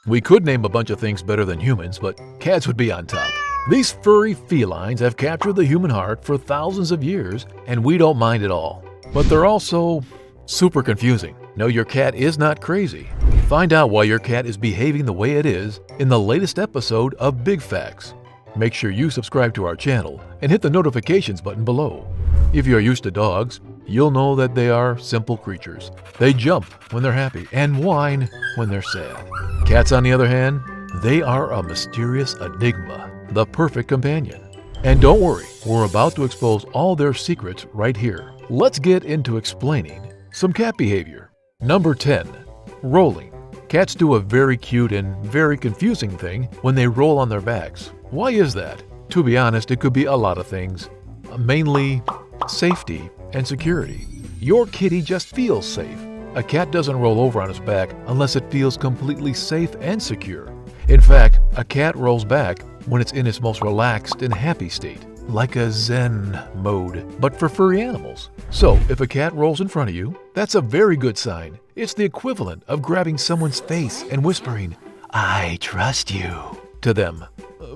We could name a bunch of things better than humans, but cats would be on top. These furry felines have captured the human heart for thousands of years, and we don't mind at all. But they're also super confusing. No, your cat is not crazy. Find out why your cat is behaving the way it is in the latest episode of Big Factz. Make sure you subscribe to our channel and hit the notifications button below. If you're used to dogs, you'll know that they are simple creatures. They jump when they're happy and whine when they're sad. Cats, on the other hand, they are a mysterious enigma, the perfect companion. And don't worry, we're about to expose all their secrets right here. Let's get into explaining some cat behavior. Number 10. Rolling. Cats do a very cute and very confusing thing when they roll on their backs. Why is that? To be honest, it could be a lot of things. Mainly safety and security. Your kitty just feels safe. A cat doesn't roll over on its back unless it feels completely safe and secure. In fact, a cat rolls back when it's in its most relaxed and happy state, like a Zen mode, but for furry animals. So, if a cat rolls in front of you, that's a very good sign. It's the equivalent of grabbing someone's face and whispering, "I trust you," to them,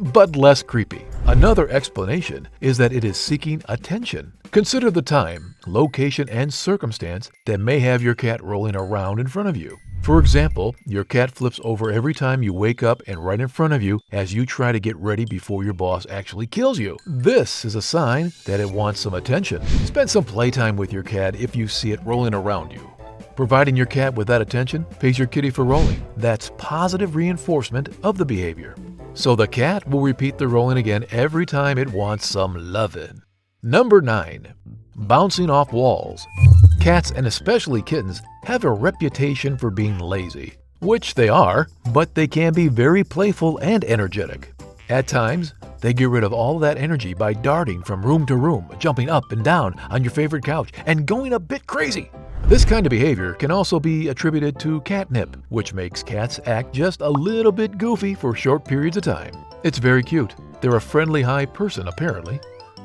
but less creepy. Another explanation is that it is seeking attention. Consider the time, location, and circumstance that may have your cat rolling around in front of you. For example, your cat flips over every time you wake up and right in front of you as you try to get ready before your boss actually kills you. This is a sign that it wants some attention. Spend some playtime with your cat if you see it rolling around you. Providing your cat with that attention pays your kitty for rolling. That's positive reinforcement of the behavior. So the cat will repeat the rolling again every time it wants some lovin'. Number 9. Bouncing off walls. Cats, and especially kittens, have a reputation for being lazy, which they are, but they can be very playful and energetic. At times, they get rid of all that energy by darting from room to room, jumping up and down on your favorite couch, and going a bit crazy. This kind of behavior can also be attributed to catnip, which makes cats act just a little bit goofy for short periods of time. It's very cute. They're a friendly, high person, apparently.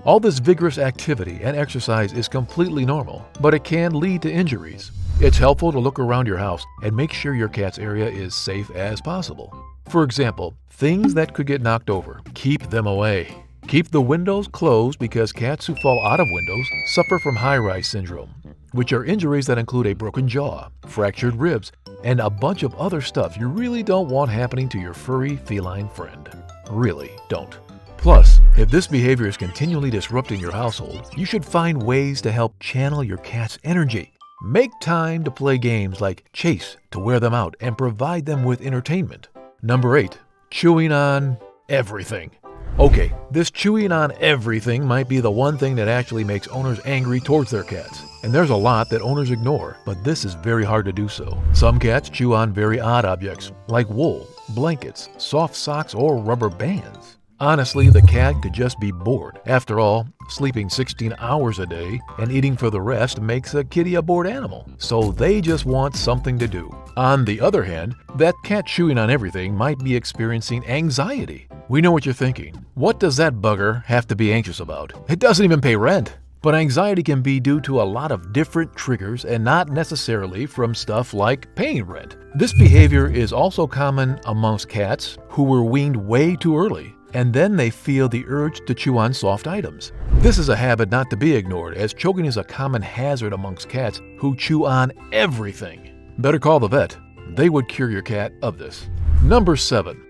All this vigorous activity and exercise is completely normal, but it can lead to injuries. It's helpful to look around your house and make sure your cat's area is safe as possible. For example, things that could get knocked over, keep them away. Keep the windows closed because cats who fall out of windows suffer from high-rise syndrome, which are injuries that include a broken jaw, fractured ribs, and a bunch of other stuff you really don't want happening to your furry feline friend. Really don't. Plus, if this behavior is continually disrupting your household, you should find ways to help channel your cat's energy. Make time to play games like chase to wear them out and provide them with entertainment. Number 8. Chewing on everything. Okay, this chewing on everything might be the one thing that actually makes owners angry towards their cats. And there's a lot that owners ignore, but this is very hard to do so. Some cats chew on very odd objects, like wool, blankets, soft socks, or rubber bands. Honestly, the cat could just be bored. After all, sleeping 16 hours a day and eating for the rest makes a kitty a bored animal, so they just want something to do. On the other hand, that cat chewing on everything might be experiencing anxiety. We know what you're thinking. What does that bugger have to be anxious about? It doesn't even pay rent. But anxiety can be due to a lot of different triggers and not necessarily from stuff like paying rent. This behavior is also common amongst cats who were weaned way too early, and then they feel the urge to chew on soft items. This is a habit not to be ignored, as choking is a common hazard amongst cats who chew on everything. Better call the vet. They would cure your cat of this. Number 7.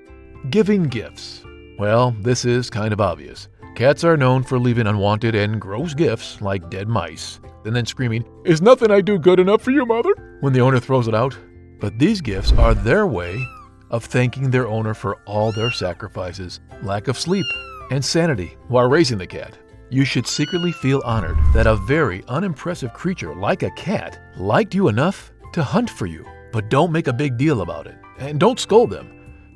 Giving gifts. Well, this is kind of obvious. Cats are known for leaving unwanted and gross gifts like dead mice, and then screaming, "Is nothing I do good enough for you, mother?" when the owner throws it out. But these gifts are their way of thanking their owner for all their sacrifices, lack of sleep, and sanity while raising the cat. You should secretly feel honored that a very unimpressive creature like a cat liked you enough to hunt for you. But don't make a big deal about it, and don't scold them.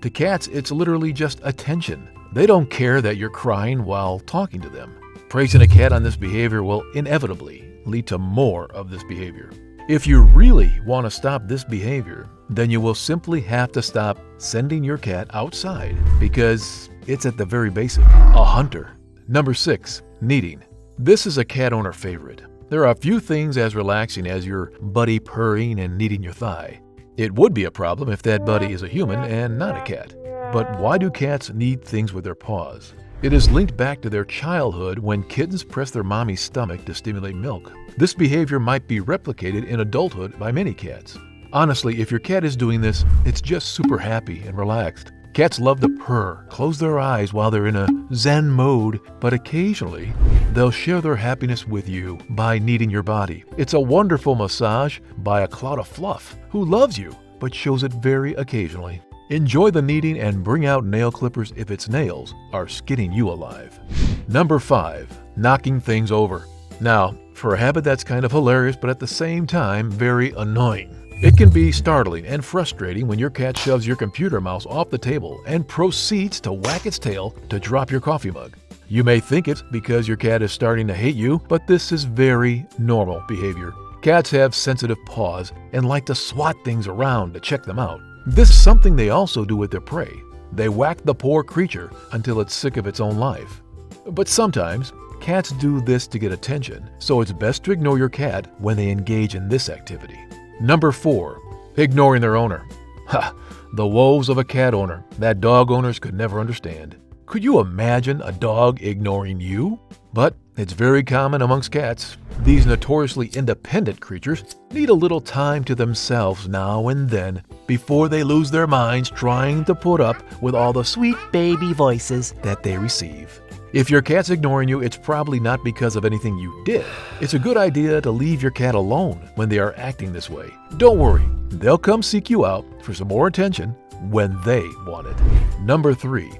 To cats, it's literally just attention. They don't care that you're crying while talking to them. Praising a cat on this behavior will inevitably lead to more of this behavior. If you really want to stop this behavior, then you will simply have to stop sending your cat outside because it's at the very basic, a hunter. Number 6. Kneading. This is a cat owner favorite. There are a few things as relaxing as your buddy purring and kneading your thigh. It would be a problem if that buddy is a human and not a cat. But why do cats knead things with their paws? It is linked back to their childhood when kittens press their mommy's stomach to stimulate milk. This behavior might be replicated in adulthood by many cats. Honestly, if your cat is doing this, it's just super happy and relaxed. Cats love to purr, close their eyes while they're in a zen mode, but occasionally, they'll share their happiness with you by kneading your body. It's a wonderful massage by a cloud of fluff who loves you, but shows it very occasionally. Enjoy the kneading and bring out nail clippers if its nails are skinning you alive. Number 5. Knocking things over. Now, for a habit that's kind of hilarious, but at the same time, very annoying. It can be startling and frustrating when your cat shoves your computer mouse off the table and proceeds to whack its tail to drop your coffee mug. You may think it's because your cat is starting to hate you, but this is very normal behavior. Cats have sensitive paws and like to swat things around to check them out. This is something they also do with their prey. They whack the poor creature until it's sick of its own life. But sometimes, cats do this to get attention, so it's best to ignore your cat when they engage in this activity. Number 4. Ignoring their owner. Ha! The woes of a cat owner that dog owners could never understand. Could you imagine a dog ignoring you? But it's very common amongst cats. These notoriously independent creatures need a little time to themselves now and then before they lose their minds trying to put up with all the sweet baby voices that they receive. If your cat's ignoring you, it's probably not because of anything you did. It's a good idea to leave your cat alone when they are acting this way. Don't worry, they'll come seek you out for some more attention when they want it. Number 3.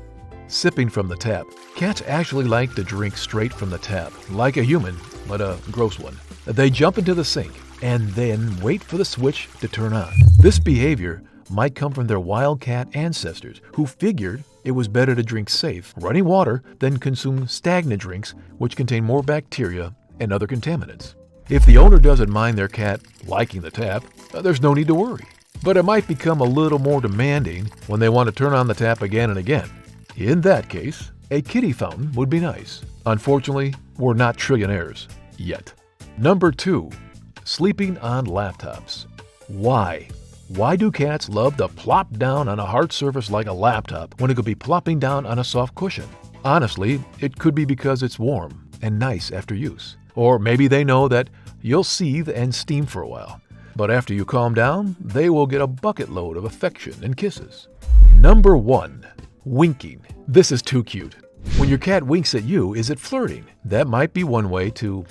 Sipping from the tap. Cats actually like to drink straight from the tap, like a human, but a gross one. They jump into the sink and then wait for the switch to turn on. This behavior might come from their wildcat ancestors who figured it was better to drink safe, running water than consume stagnant drinks which contain more bacteria and other contaminants. If the owner doesn't mind their cat liking the tap, there's no need to worry. But it might become a little more demanding when they want to turn on the tap again and again. In that case, a kitty fountain would be nice. Unfortunately, we're not trillionaires yet. Number 2. Sleeping on laptops. Why? Why do cats love to plop down on a hard surface like a laptop when it could be plopping down on a soft cushion? Honestly, it could be because it's warm and nice after use. Or maybe they know that you'll seethe and steam for a while. But after you calm down, they will get a bucket load of affection and kisses. Number 1. Winking. This is too cute. When your cat winks at you, is it flirting? That might be one way to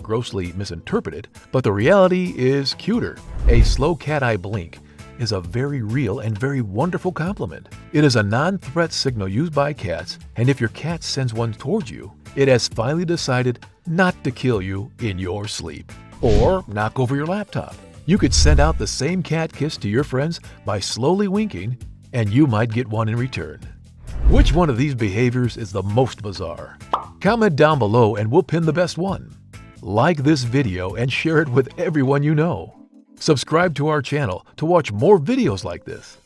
grossly misinterpret it, but the reality is cuter. A slow cat eye blink is a very real and very wonderful compliment. It is a non-threat signal used by cats, and if your cat sends one towards you, it has finally decided not to kill you in your sleep or knock over your laptop. You could send out the same cat kiss to your friends by slowly winking, and you might get one in return. Which one of these behaviors is the most bizarre? Comment down below and we'll pin the best one. Like this video and share it with everyone you know. Subscribe to our channel to watch more videos like this.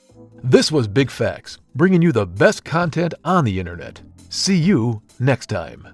This was Big Factz, bringing you the best content on the internet. See you next time.